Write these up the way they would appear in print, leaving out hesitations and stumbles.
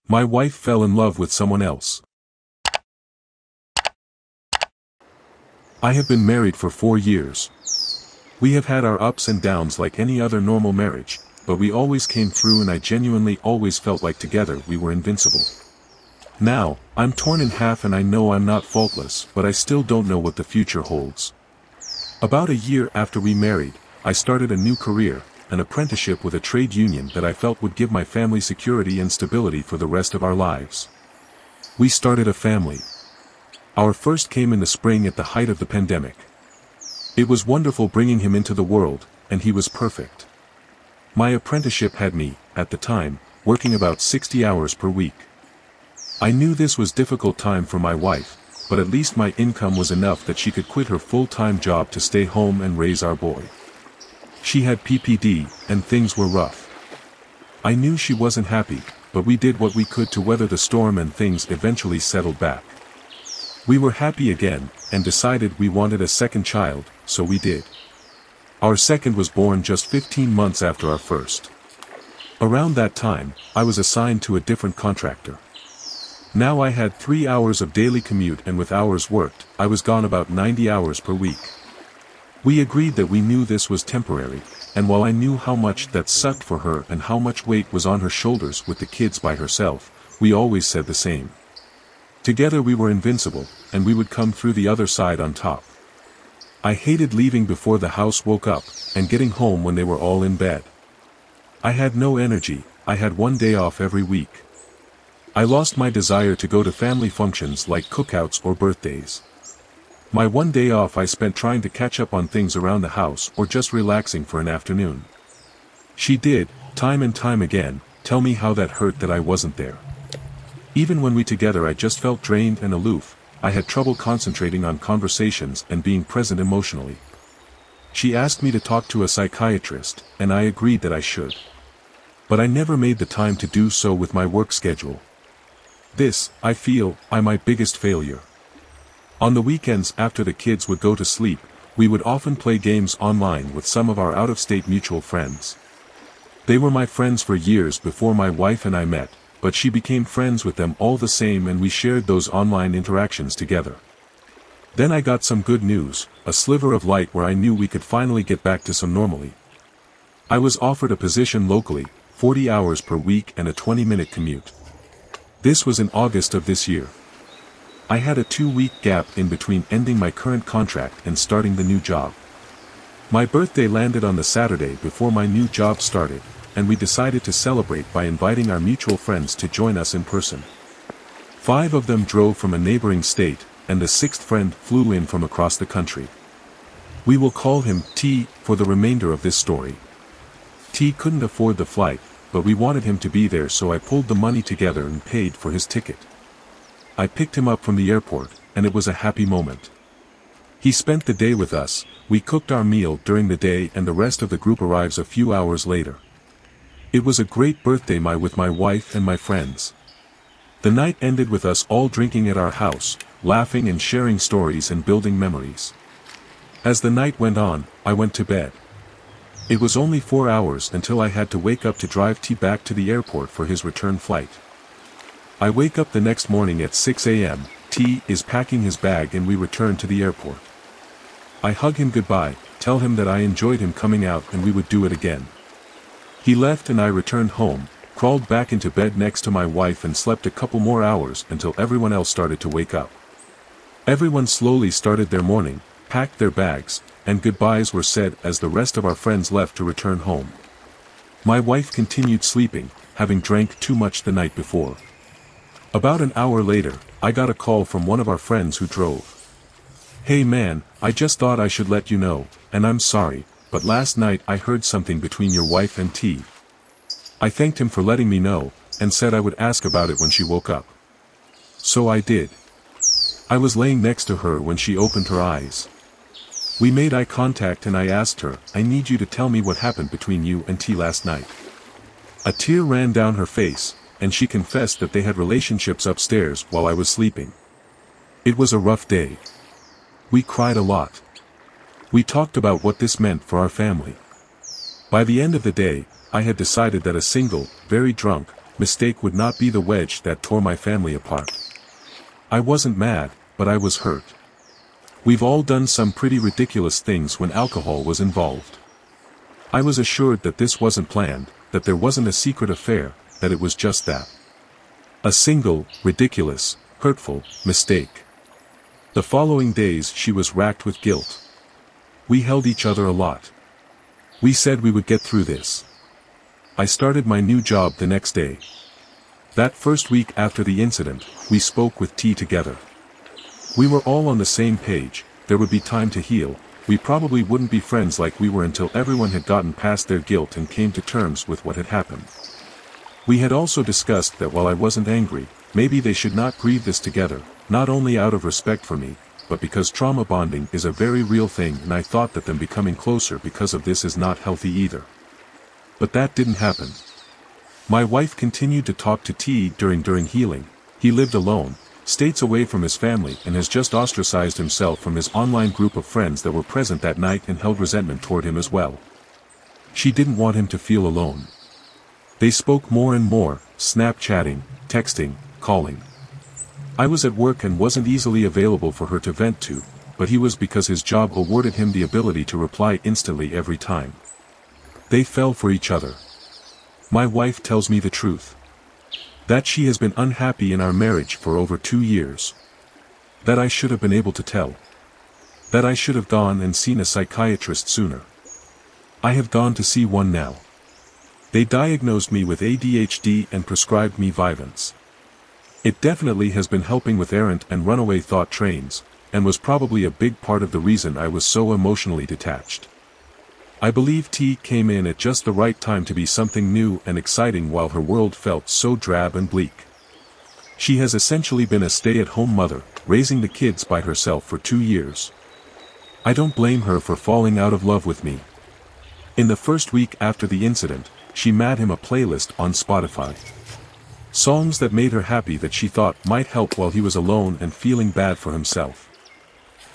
My wife fell in love with someone else. I have been married for 4 years. We have had our ups and downs like any other normal marriage, but we always came through, and I genuinely always felt like together we were invincible. Now, I'm torn in half and I know I'm not faultless, but I still don't know what the future holds. About a year after we married, I started a new career, an apprenticeship with a trade union that I felt would give my family security and stability for the rest of our lives. We started a family. Our first came in the spring at the height of the pandemic. It was wonderful bringing him into the world, and he was perfect. My apprenticeship had me, at the time, working about 60 hours per week. I knew this was a difficult time for my wife, but at least my income was enough that she could quit her full-time job to stay home and raise our boy. She had PPD, and things were rough. I knew she wasn't happy, but we did what we could to weather the storm, and things eventually settled back. We were happy again, and decided we wanted a second child, so we did. Our second was born just 15 months after our first. Around that time, I was assigned to a different contractor. Now I had 3 hours of daily commute, and with hours worked, I was gone about 90 hours per week. We agreed that we knew this was temporary, and while I knew how much that sucked for her and how much weight was on her shoulders with the kids by herself, we always said the same. Together we were invincible, and we would come through the other side on top. I hated leaving before the house woke up, and getting home when they were all in bed. I had no energy. I had 1 day off every week. I lost my desire to go to family functions like cookouts or birthdays. My 1 day off I spent trying to catch up on things around the house or just relaxing for an afternoon. She did, time and time again, tell me how that hurt that I wasn't there. Even when we together I just felt drained and aloof. I had trouble concentrating on conversations and being present emotionally. She asked me to talk to a psychiatrist, and I agreed that I should. But I never made the time to do so with my work schedule. This, I feel, is my biggest failure. On the weekends after the kids would go to sleep, we would often play games online with some of our out-of-state mutual friends. They were my friends for years before my wife and I met, but she became friends with them all the same, and we shared those online interactions together. Then I got some good news, a sliver of light where I knew we could finally get back to some normalcy. I was offered a position locally, 40 hours per week and a 20-minute commute. This was in August of this year. I had a 2-week gap in between ending my current contract and starting the new job. My birthday landed on the Saturday before my new job started, and we decided to celebrate by inviting our mutual friends to join us in person. 5 of them drove from a neighboring state, and the 6th friend flew in from across the country. We will call him T for the remainder of this story. T couldn't afford the flight, but we wanted him to be there, so I pulled the money together and paid for his ticket. I picked him up from the airport, and it was a happy moment. He spent the day with us. We cooked our meal during the day, and the rest of the group arrives a few hours later. It was a great birthday with my wife and my friends. The night ended with us all drinking at our house, laughing and sharing stories and building memories. As the night went on, I went to bed. It was only 4 hours until I had to wake up to drive T back to the airport for his return flight. I wake up the next morning at 6 a.m., T is packing his bag, and we return to the airport. I hug him goodbye, tell him that I enjoyed him coming out and we would do it again. He left and I returned home, crawled back into bed next to my wife and slept a couple more hours until everyone else started to wake up. Everyone slowly started their morning, packed their bags, and goodbyes were said as the rest of our friends left to return home. My wife continued sleeping, having drank too much the night before. About an hour later, I got a call from one of our friends who drove. "Hey man, I just thought I should let you know, and I'm sorry, but last night I heard something between your wife and T." I thanked him for letting me know, and said I would ask about it when she woke up. So I did. I was laying next to her when she opened her eyes. We made eye contact and I asked her, "I need you to tell me what happened between you and T last night." A tear ran down her face, and she confessed that they had relationships upstairs while I was sleeping. It was a rough day. We cried a lot. We talked about what this meant for our family. By the end of the day, I had decided that a single, very drunk, mistake would not be the wedge that tore my family apart. I wasn't mad, but I was hurt. We've all done some pretty ridiculous things when alcohol was involved. I was assured that this wasn't planned, that there wasn't a secret affair, that it was just that. A single, ridiculous, hurtful mistake. The following days she was racked with guilt. We held each other a lot. We said we would get through this. I started my new job the next day. That first week after the incident, we spoke with T together. We were all on the same page. There would be time to heal. We probably wouldn't be friends like we were until everyone had gotten past their guilt and came to terms with what had happened. We had also discussed that while I wasn't angry, maybe they should not grieve this together, not only out of respect for me, but because trauma bonding is a very real thing, and I thought that them becoming closer because of this is not healthy either. But that didn't happen. My wife continued to talk to T during healing. He lived alone, states away from his family, and has just ostracized himself from his online group of friends that were present that night and held resentment toward him as well. She didn't want him to feel alone. They spoke more and more, Snapchatting, texting, calling. I was at work and wasn't easily available for her to vent to, but he was, because his job awarded him the ability to reply instantly every time. They fell for each other. My wife tells me the truth. That she has been unhappy in our marriage for over 2 years. That I should have been able to tell. That I should have gone and seen a psychiatrist sooner. I have gone to see one now. They diagnosed me with ADHD and prescribed me Vyvanse. It definitely has been helping with errant and runaway thought trains, and was probably a big part of the reason I was so emotionally detached. I believe T came in at just the right time to be something new and exciting while her world felt so drab and bleak. She has essentially been a stay-at-home mother, raising the kids by herself for 2 years. I don't blame her for falling out of love with me. In the first week after the incident, she made him a playlist on Spotify. Songs that made her happy that she thought might help while he was alone and feeling bad for himself.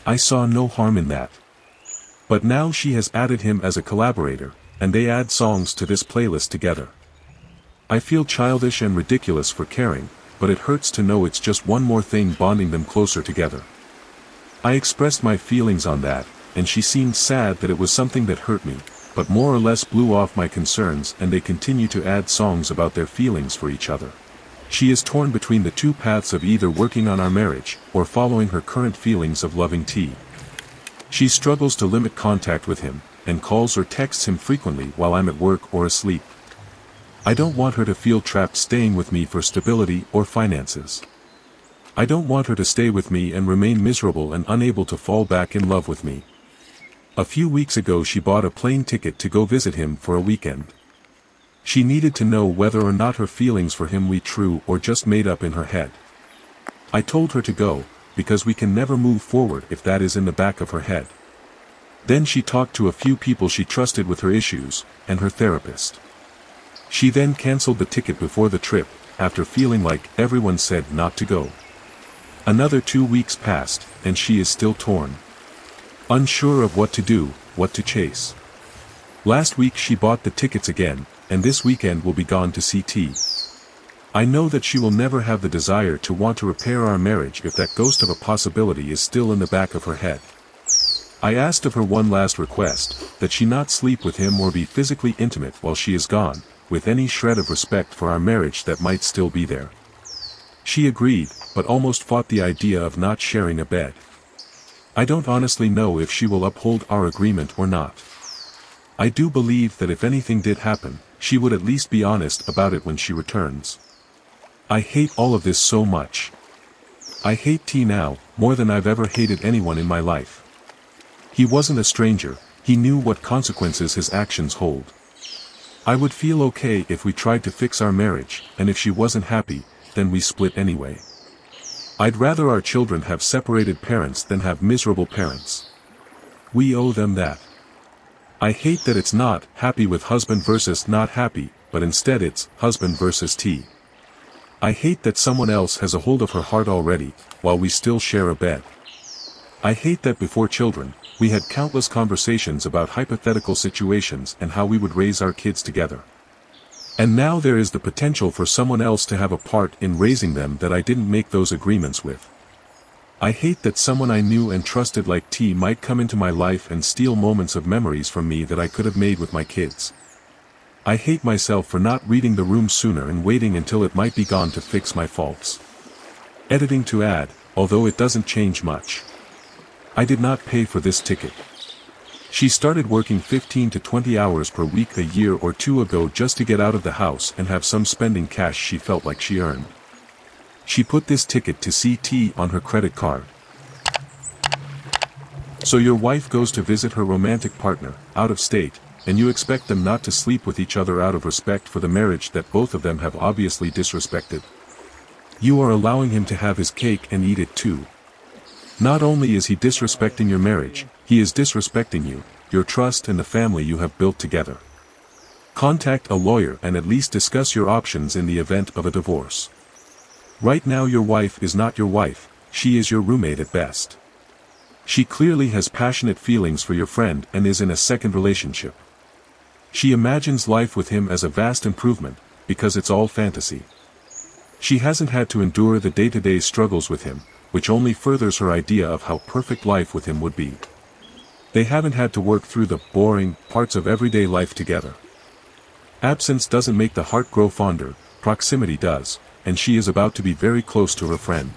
I saw no harm in that. But now she has added him as a collaborator, and they add songs to this playlist together. I feel childish and ridiculous for caring, but it hurts to know it's just one more thing bonding them closer together. I expressed my feelings on that, and she seemed sad that it was something that hurt me, but more or less blew off my concerns, and they continue to add songs about their feelings for each other. She is torn between the two paths of either working on our marriage, or following her current feelings of loving T. She struggles to limit contact with him, and calls or texts him frequently while I'm at work or asleep. I don't want her to feel trapped staying with me for stability or finances. I don't want her to stay with me and remain miserable and unable to fall back in love with me. A few weeks ago she bought a plane ticket to go visit him for a weekend. She needed to know whether or not her feelings for him were true or just made up in her head. I told her to go, because we can never move forward if that is in the back of her head. Then she talked to a few people she trusted with her issues, and her therapist. She then canceled the ticket before the trip, after feeling like everyone said not to go. Another 2 weeks passed, and she is still torn. Unsure of what to do, what to chase. Last week she bought the tickets again, and this weekend will be gone to see T. I know that she will never have the desire to want to repair our marriage if that ghost of a possibility is still in the back of her head. I asked of her one last request, that she not sleep with him or be physically intimate while she is gone, with any shred of respect for our marriage that might still be there. She agreed, but almost fought the idea of not sharing a bed. I don't honestly know if she will uphold our agreement or not. I do believe that if anything did happen, she would at least be honest about it when she returns. I hate all of this so much. I hate T now, more than I've ever hated anyone in my life. He wasn't a stranger, he knew what consequences his actions hold. I would feel okay if we tried to fix our marriage, and if she wasn't happy, then we split anyway. I'd rather our children have separated parents than have miserable parents. We owe them that. I hate that it's not happy with husband versus not happy, but instead it's husband versus T. I hate that someone else has a hold of her heart already, while we still share a bed. I hate that before children, we had countless conversations about hypothetical situations and how we would raise our kids together. And now there is the potential for someone else to have a part in raising them that I didn't make those agreements with. I hate that someone I knew and trusted like T might come into my life and steal moments of memories from me that I could have made with my kids. I hate myself for not reading the room sooner and waiting until it might be gone to fix my faults. Editing to add, although it doesn't change much. I did not pay for this ticket. She started working 15 to 20 hours per week a year or two ago just to get out of the house and have some spending cash she felt like she earned. She put this ticket to CT on her credit card. So your wife goes to visit her romantic partner, out of state, and you expect them not to sleep with each other out of respect for the marriage that both of them have obviously disrespected. You are allowing him to have his cake and eat it too. Not only is he disrespecting your marriage, he is disrespecting you, your trust and the family you have built together. Contact a lawyer and at least discuss your options in the event of a divorce. Right now your wife is not your wife, she is your roommate at best. She clearly has passionate feelings for your friend and is in a second relationship. She imagines life with him as a vast improvement, because it's all fantasy. She hasn't had to endure the day-to-day struggles with him, which only furthers her idea of how perfect life with him would be. They haven't had to work through the boring parts of everyday life together. Absence doesn't make the heart grow fonder, proximity does, and she is about to be very close to her friend.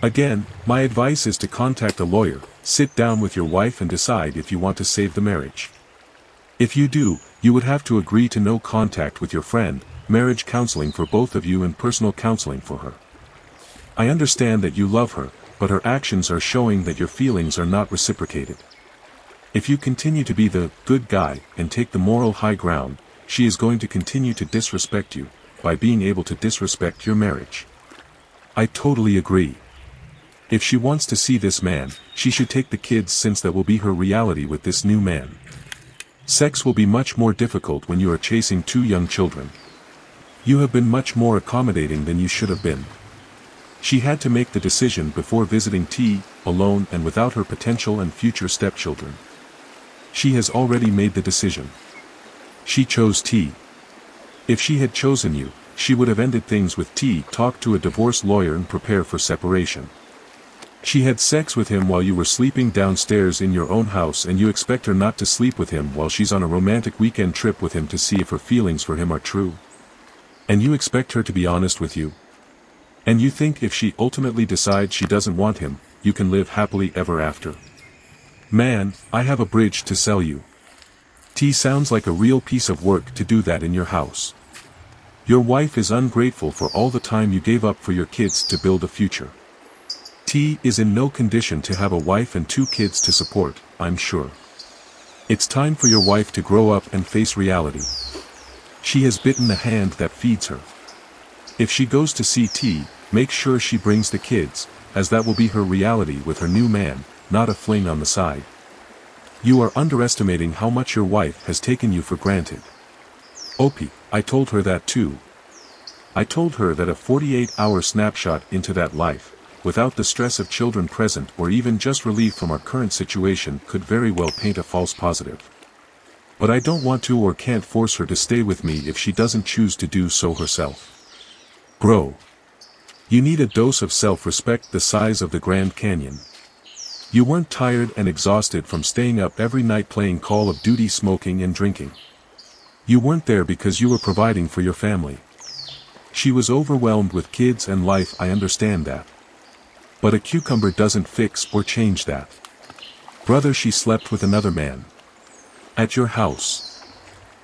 Again, my advice is to contact a lawyer, sit down with your wife and decide if you want to save the marriage. If you do, you would have to agree to no contact with your friend, marriage counseling for both of you and personal counseling for her. I understand that you love her, but her actions are showing that your feelings are not reciprocated. If you continue to be the good guy and take the moral high ground, she is going to continue to disrespect you, by being able to disrespect your marriage. I totally agree. If she wants to see this man, she should take the kids since that will be her reality with this new man. Sex will be much more difficult when you are chasing two young children. You have been much more accommodating than you should have been. She had to make the decision before visiting T, alone and without her potential and future stepchildren. She has already made the decision. She chose T. If she had chosen you, she would have ended things with T, talk to a divorce lawyer and prepare for separation. She had sex with him while you were sleeping downstairs in your own house and you expect her not to sleep with him while she's on a romantic weekend trip with him to see if her feelings for him are true. And you expect her to be honest with you. And you think if she ultimately decides she doesn't want him, you can live happily ever after. Man, I have a bridge to sell you. T sounds like a real piece of work to do that in your house. Your wife is ungrateful for all the time you gave up for your kids to build a future. T is in no condition to have a wife and 2 kids to support, I'm sure. It's time for your wife to grow up and face reality. She has bitten the hand that feeds her. If she goes to see T, make sure she brings the kids, as that will be her reality with her new man, not a fling on the side. You are underestimating how much your wife has taken you for granted. Opie, I told her that too. I told her that a 48-hour snapshot into that life, without the stress of children present or even just relief from our current situation could very well paint a false positive. But I don't want to or can't force her to stay with me if she doesn't choose to do so herself. Bro. You need a dose of self-respect the size of the Grand Canyon. You weren't tired and exhausted from staying up every night playing Call of Duty, smoking and drinking. You weren't there because you were providing for your family. She was overwhelmed with kids and life, I understand that. But a cucumber doesn't fix or change that. Brother, she slept with another man. At your house.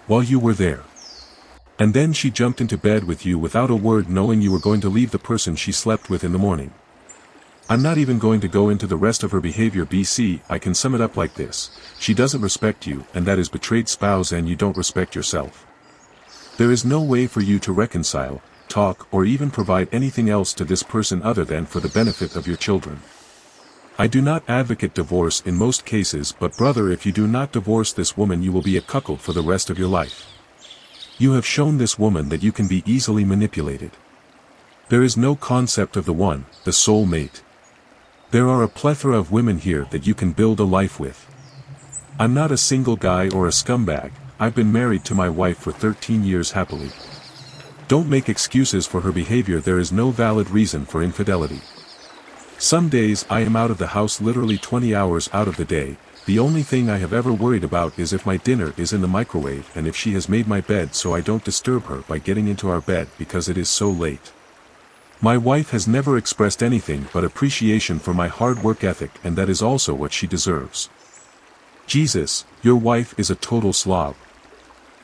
While you were there. And then she jumped into bed with you without a word, knowing you were going to leave the person she slept with in the morning. I'm not even going to go into the rest of her behavior. BC, I can sum it up like this. She doesn't respect you, and that is betrayed spouse, and you don't respect yourself. There is no way for you to reconcile, talk, or even provide anything else to this person other than for the benefit of your children. I do not advocate divorce in most cases, but brother, if you do not divorce this woman, you will be a cuckold for the rest of your life. You have shown this woman that you can be easily manipulated. There is no concept of the one, the soul mate. There are a plethora of women here that you can build a life with. I'm not a single guy or a scumbag, I've been married to my wife for 13 years happily. Don't make excuses for her behavior. There is no valid reason for infidelity. Some days I am out of the house literally 20 hours out of the day. The only thing I have ever worried about is if my dinner is in the microwave and if she has made my bed, so I don't disturb her by getting into our bed because it is so late. My wife has never expressed anything but appreciation for my hard work ethic, and that is also what she deserves. Jesus, your wife is a total slob.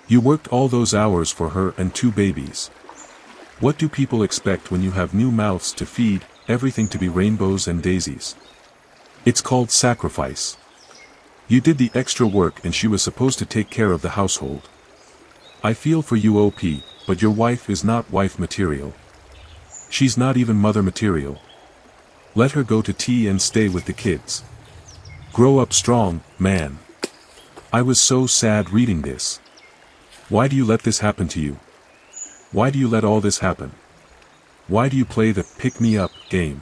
You worked all those hours for her and 2 babies. What do people expect when you have new mouths to feed, everything to be rainbows and daisies? It's called sacrifice. You did the extra work and she was supposed to take care of the household. I feel for you, OP, but your wife is not wife material. She's not even mother material. Let her go to tea and stay with the kids. Grow up strong, man. I was so sad reading this. Why do you let this happen to you? Why do you let all this happen? Why do you play the pick-me-up game?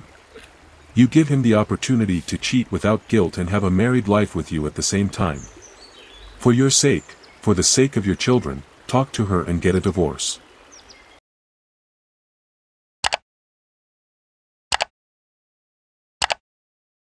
You give him the opportunity to cheat without guilt and have a married life with you at the same time. For your sake, for the sake of your children, talk to her and get a divorce.